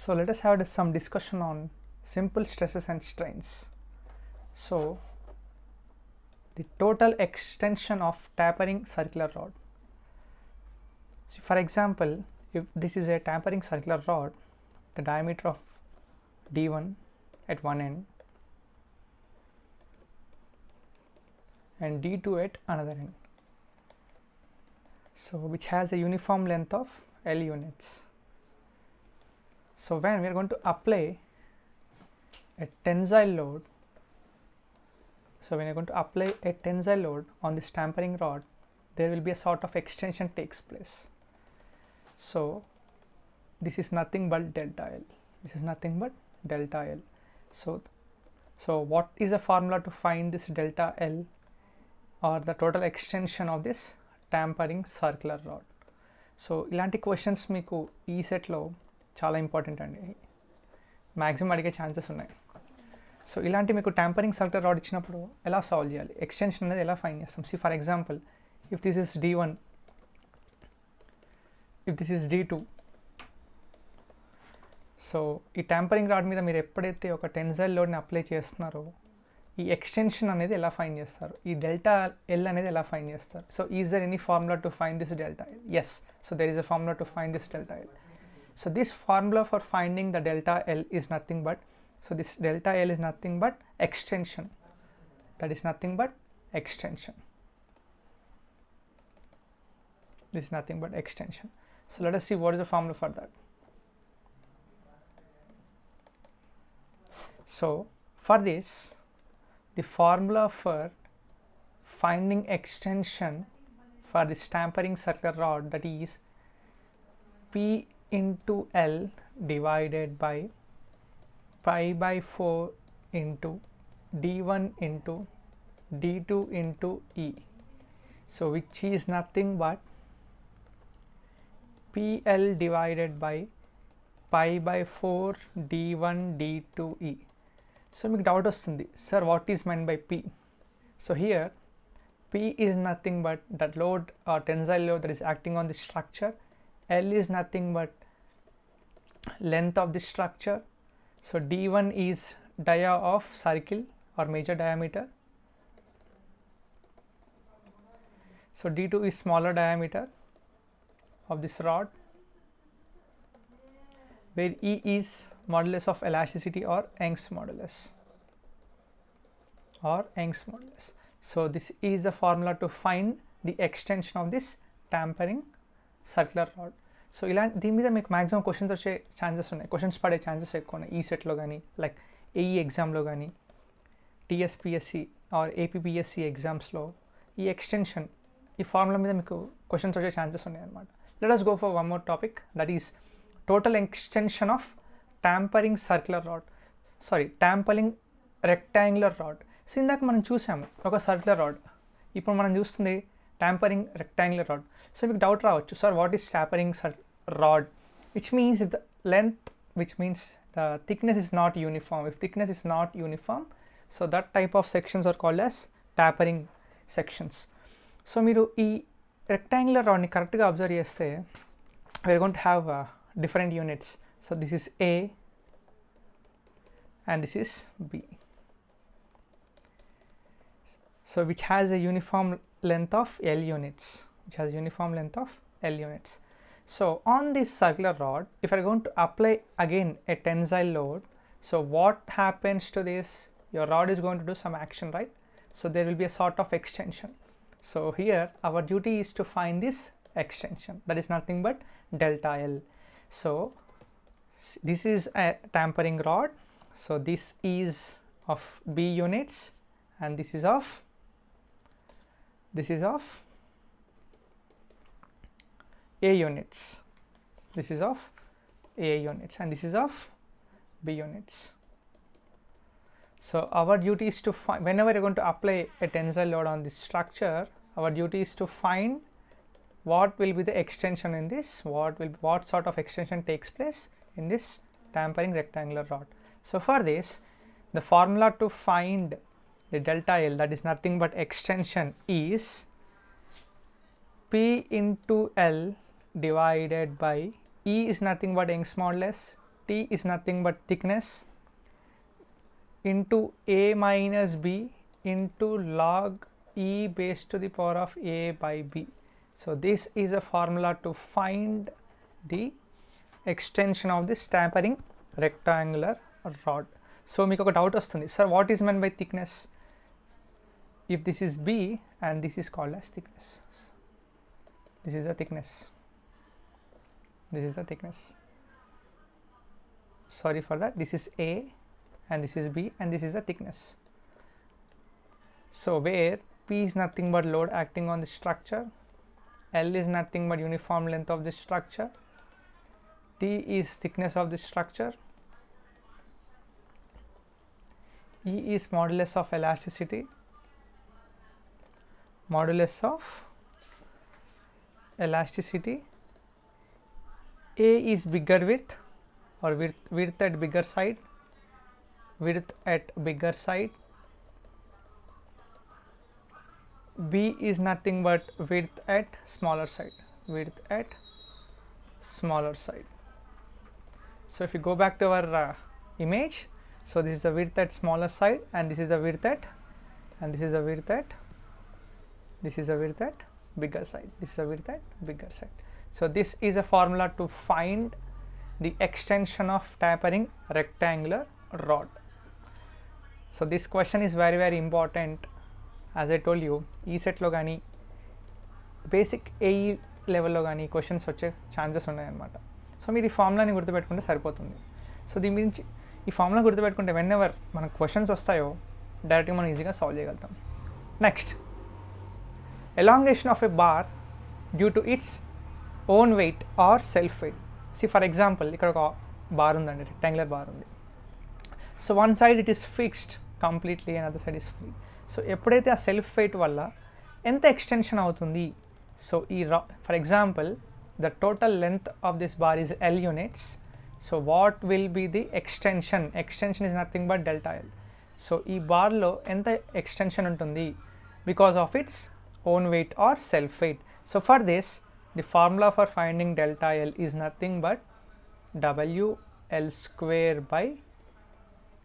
So let us have some discussion on simple stresses and strains. So the total extension of tapering circular rod. So for example, if this is a tapering circular rod, the diameter of d1 at one end and d2 at another end, so which has a uniform length of L units. So when we are going to apply a tensile load, on this tapering rod, there will be a sort of extension takes place. So this is nothing but delta L. So what is the formula to find this delta L, or the total extension of this tapering circular rod? So ఇలాంటి questions మీకు ఈ సెట్లో చాలా important అండి, maximum అడిగే chances ఉన్నాయి. So ఇలాంటి మీకు ట్యాంపరింగ్ సర్క్యులర్ రాడ్ ఇచ్చినప్పుడు ఎలా సాల్వ్ చేయాలి, ఎక్స్టెన్షన్ అనేది ఎలా ఫైండ్ చేస్తాం. See for example, if this is d1, if this is d2, so ఈ ట్యాంపరింగ్ రాడ్ మీద మీరు ఎప్పుడైతే ఒక టెన్సైల్ లోడ్ని అప్లై చేస్తున్నారో ఈ ఎక్స్టెన్షన్ అనేది ఎలా ఫైండ్ చేస్తారు, ఈ డెల్టా ఎల్ అనేది ఎలా ఫైండ్ చేస్తారు. So is there any formula to find this delta L? Yes, so there is a formula to find this delta L. So this formula for finding the delta L is nothing but, so this delta L is nothing but extension, that is nothing but extension, this is nothing but extension. So let us see what is the formula for that. So for this, the formula for finding extension for this tapering circular rod, that is P into L divided by pi by 4 into d1 into d2 into E, so which is nothing but PL divided by pi by 4 d1 d2 E. So మీకు doubt వస్తుంది, sir what is meant by P? So here P is nothing but that load or tensile load that is acting on the structure. L is nothing but length of the structure. So d1 is dia of circle or major diameter, so d2 is smaller diameter of this rod, where E is modulus of elasticity or Young's modulus. So this is the formula to find the extension of this tapering circular rod. So ఇలాంటి దీని మీద మీకు maximum questions వచ్చే chances ఉన్నాయి, questions పడే chances ఎక్కువ ఉన్నాయి ఈ సెట్లో కానీ, లైక్ ఏఈ ఎగ్జామ్లో కానీ, టీఎస్పిఎస్సి ఆర్ ఏపీపీఎస్సి ఎగ్జామ్స్లో ఈ ఎక్స్టెన్షన్, ఈ ఫార్ములా మీద మీకు క్వశ్చన్స్ వచ్చే ఛాన్సెస్ ఉన్నాయి అనమాట. Let us go for one more topic, that is total extension of tapering circular rod, tapering rectangular rod. So ఇందాక మనం చూసాము ఒక సర్క్యులర్ రాడ్, ఇప్పుడు మనం చూస్తుంది tapering rectangular rod. సో మీకు డౌట్ రావచ్చు, sir what is tapering rod, which means the length, which means the thickness is not uniform. If thickness is not uniform, so that type of sections are called as tapering sections. So మీరు ఈ rectangular rod ని కరెక్ట్గా observe చేస్తే we are going to have different units. So this is A and this is B, so which has a uniform length of L units, So on this circular rod, if I are going to apply again a tensile load, so what happens to this? Your rod is going to do some action, right? So there will be a sort of extension. So here our duty is to find this extension, that is nothing but delta L. So this is a tapering rod, so this is of B units and this is of A units, and this is of B units. So our duty is to find, whenever you're going to apply a tensile load on this structure, our duty is to find what will be the extension in this, what sort of extension takes place in this tapering rectangular rod. So for this, the formula to find the delta L, that is nothing but extension, is P into L divided by E is nothing but Young's modulus, T T is nothing but thickness into A minus B into log E base to the power of A by B. So this is a formula to find the extension of this tapering rectangular rod. So meeku oka doubt vastundi, sir what is meant by thickness? If this is B and this is called as thickness, this is the thickness, this is the thickness, sorry for that, this is A and this is B and this is the thickness. So where P is nothing but load acting on the structure, L is nothing but uniform length of the structure, T is thickness of the structure, E is modulus of elasticity, modulus of elasticity, A is bigger width or width at bigger side, width at bigger side, B is nothing but width at smaller side, width at smaller side. So if you go back to our image, so this is the width at smaller side and this is the width at, and this is the width at, this is the width at bigger side, this is the width at bigger side. So this is a formula to find the extension of tapering rectangular rod. So this question is very very important. As I told you, ఈ సెట్లో కానీ basic AE లెవెల్లో కానీ questions వచ్చే chances ఉన్నాయన్నమాట. So మీరు ఈ ఫార్ములాని గుర్తుపెట్టుకుంటే సరిపోతుంది. సో దీని గురించి ఈ ఫార్ములా గుర్తుపెట్టుకుంటే వెన్ ఎవర్ మనకు క్వశ్చన్స్ వస్తాయో డైరెక్ట్గా మనం ఈజీగా సాల్వ్ చేయగలుగుతాం. Next, elongation of a bar due to its own weight or self weight. For example ఇక్కడ ఒక బార్ ఉందండి, రెక్టాంగులర్ బార్ ఉంది. So one side it is fixed completely and other side is free. So ఎప్పుడైతే ఆ self wait వల్ల ఎంత extension అవుతుంది, so ఈ for example the total length of this bar is L units. So what will be the extension? Extension is nothing but delta L. So ఈ బార్లో ఎంత extension ఉంటుంది because of its own weight or self weight. So for this the formula for finding delta L is nothing but WL square by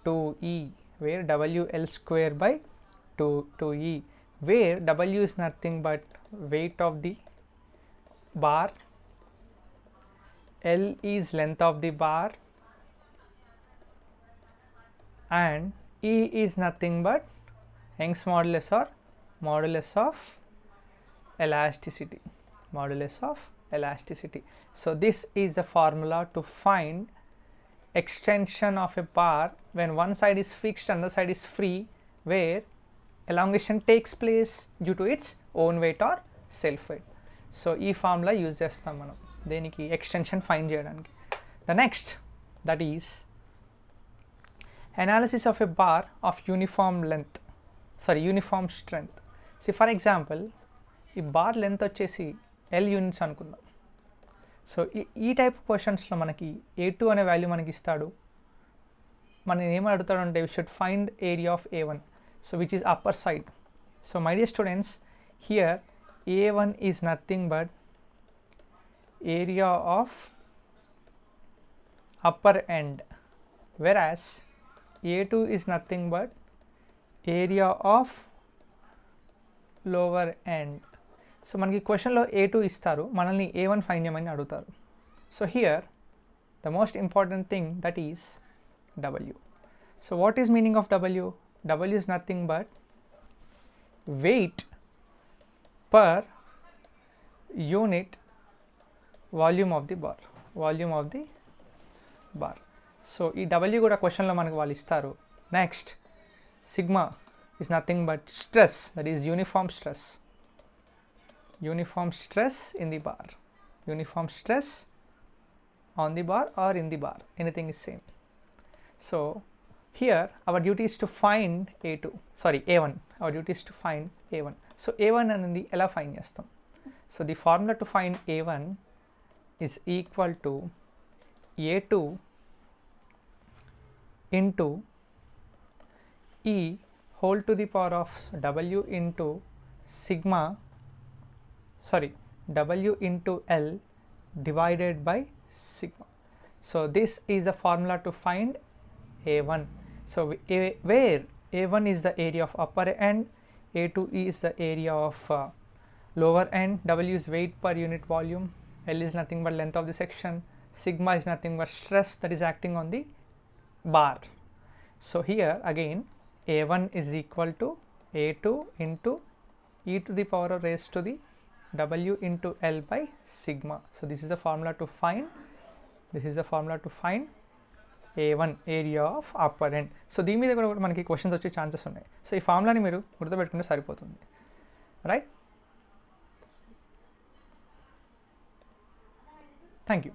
2E, where WL square by 2E, where W is nothing but weight of the bar, L is length of the bar, and E is nothing but Young's modulus or modulus of elasticity, modulus of elasticity. So this is the formula to find extension of a bar when one side is fixed and the side is free, where elongation takes place due to its own weight or self weight. So ఈ formula use చేస్తాం మనం దేనికి, extension find చేయడానికి. The next, that is analysis of a bar of uniform length, uniform strength. For example ఈ bar length వచ్చేసి L units అనుకుందాం. So ఈ type క్వశ్చన్స్లో మనకి A2 అనే వాల్యూ మనకి ఇస్తాడు. మనం ఏమని అడుగుతాడు అంటే we should find area of A1, so which is upper side. So my dear students, here A1 is nothing but area of upper end, whereas A2 is nothing but area of lower end. So మనకి క్వశ్చన్లో A2 ఇస్తారు, మనల్ని A1 find చేయమని అడుగుతారు. So here the most important thing that is W. So what is meaning of W? W is nothing but weight per unit volume of the bar, volume of the bar. So ఈ W కూడా క్వశ్చన్లో మనకు వాళ్ళు ఇస్తారు. Next, sigma is nothing but stress, that is uniform stress, uniform stress in the bar, uniform stress on the bar or in the bar, anything is same. So here our duty is to find A1, our duty is to find A1. So A1 అనేది ఎలా find చేస్తాం? So the formula to find A1 is equal to A2 into E whole to the power of W into sigma, W into L divided by sigma. So this is the formula to find A1. So where A1 is the area of upper end, A2 is the area of lower end, W is weight per unit volume, L is nothing but length of the section, sigma is nothing but stress that is acting on the bar. So here again A1 is equal to A2 into e to the power of raised to the W into L by sigma. So this is the formula to find, A1 area of upper end. So దీని మీద కూడా మనకి questions వచ్చే chances ఉన్నాయి. So ఈ ఫార్ములాని మీరు గుర్తుపెట్టుకుంటే సరిపోతుంది, రైట్? Thank you.